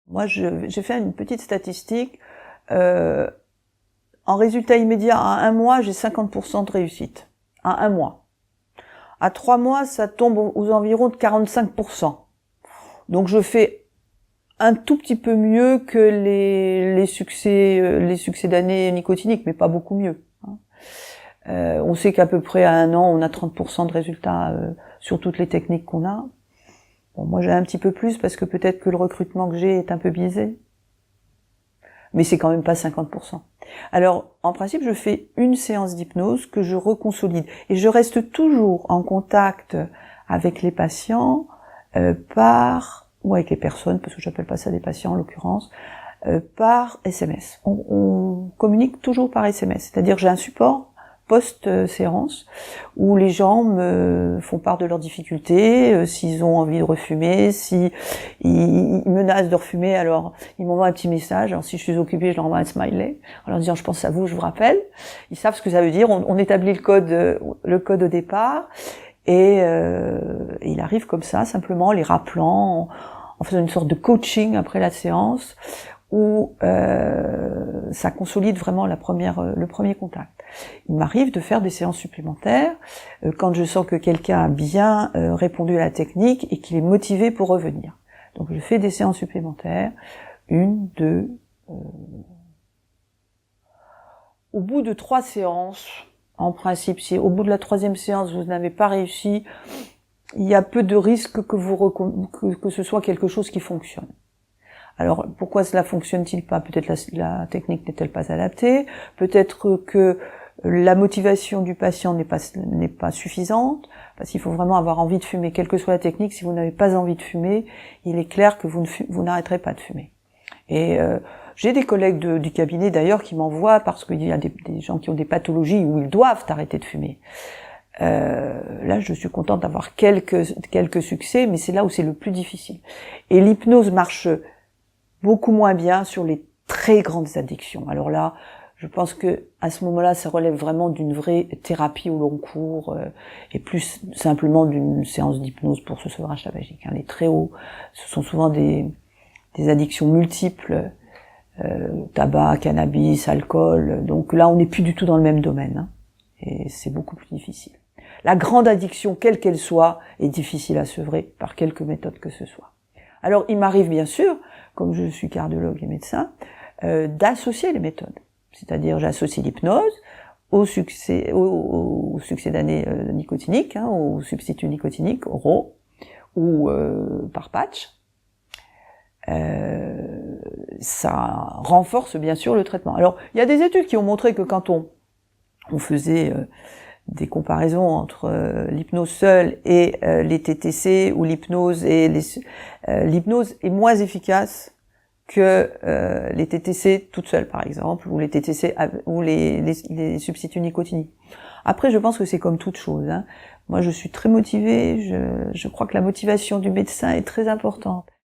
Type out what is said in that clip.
Moi, j'ai fait une petite statistique. En résultat immédiat, à 1 mois, j'ai 50% de réussite. À 1 mois. À 3 mois, ça tombe aux environs de 45%. Donc, je fais un tout petit peu mieux que les succès d'année nicotiniques, mais pas beaucoup mieux. On sait qu'à peu près à 1 an, on a 30% de résultats sur toutes les techniques qu'on a. Bon, moi, j'ai un petit peu plus parce que peut-être que le recrutement que j'ai est un peu biaisé. Mais c'est quand même pas 50%. Alors, en principe, je fais une séance d'hypnose que je reconsolide. Et je reste toujours en contact avec les patients ou avec les personnes, parce que j'appelle pas ça des patients en l'occurrence, par SMS. On communique toujours par SMS. C'est-à-dire j'ai un support post-séance où les gens me font part de leurs difficultés, s'ils ont envie de refumer, si ils menacent de refumer, alors ils m'envoient un petit message. Alors si je suis occupée, je leur envoie un smiley en leur disant je pense à vous, je vous rappelle. Ils savent ce que ça veut dire. On établit le code au départ et il arrive comme ça, simplement en les rappelant, en faisant une sorte de coaching après la séance où ça consolide vraiment le premier contact. Il m'arrive de faire des séances supplémentaires quand je sens que quelqu'un a bien répondu à la technique et qu'il est motivé pour revenir. Donc je fais des séances supplémentaires, 1, 2... Au bout de 3 séances, en principe, si au bout de la 3e séance vous n'avez pas réussi, il y a peu de risques que ce soit quelque chose qui fonctionne. Alors, pourquoi cela fonctionne-t-il pas? Peut-être la technique n'est-elle pas adaptée, peut-être que la motivation du patient n'est pas suffisante, parce qu'il faut vraiment avoir envie de fumer, quelle que soit la technique. Si vous n'avez pas envie de fumer, il est clair que vous n'arrêterez pas de fumer. Et j'ai des collègues du cabinet d'ailleurs qui m'envoient, parce qu'il y a des gens qui ont des pathologies où ils doivent arrêter de fumer. Là, je suis contente d'avoir quelques succès, mais c'est là où c'est le plus difficile. Et l'hypnose marche beaucoup moins bien sur les très grandes addictions. Alors là, je pense que à ce moment-là, ça relève vraiment d'une vraie thérapie au long cours et plus simplement d'une séance d'hypnose pour ce sevrage tabagique. Les très hauts, ce sont souvent des addictions multiples, tabac, cannabis, alcool. Donc là, on n'est plus du tout dans le même domaine, et c'est beaucoup plus difficile. La grande addiction, quelle qu'elle soit, est difficile à sevrer par quelque méthode que ce soit. Alors, il m'arrive bien sûr, comme je suis cardiologue et médecin, d'associer les méthodes. C'est-à-dire, j'associe l'hypnose au succès d'année nicotinique, au substitut nicotinique, oraux, ou par patch. Ça renforce bien sûr le traitement. Alors, il y a des études qui ont montré que quand on faisait des comparaisons entre l'hypnose seule et les TTC, ou l'hypnose est moins efficace que les TTC toutes seules, par exemple, ou les TTC ou les substituts nicotiniques. Après, je pense que c'est comme toute chose. Moi, je suis très motivée. Je crois que la motivation du médecin est très importante.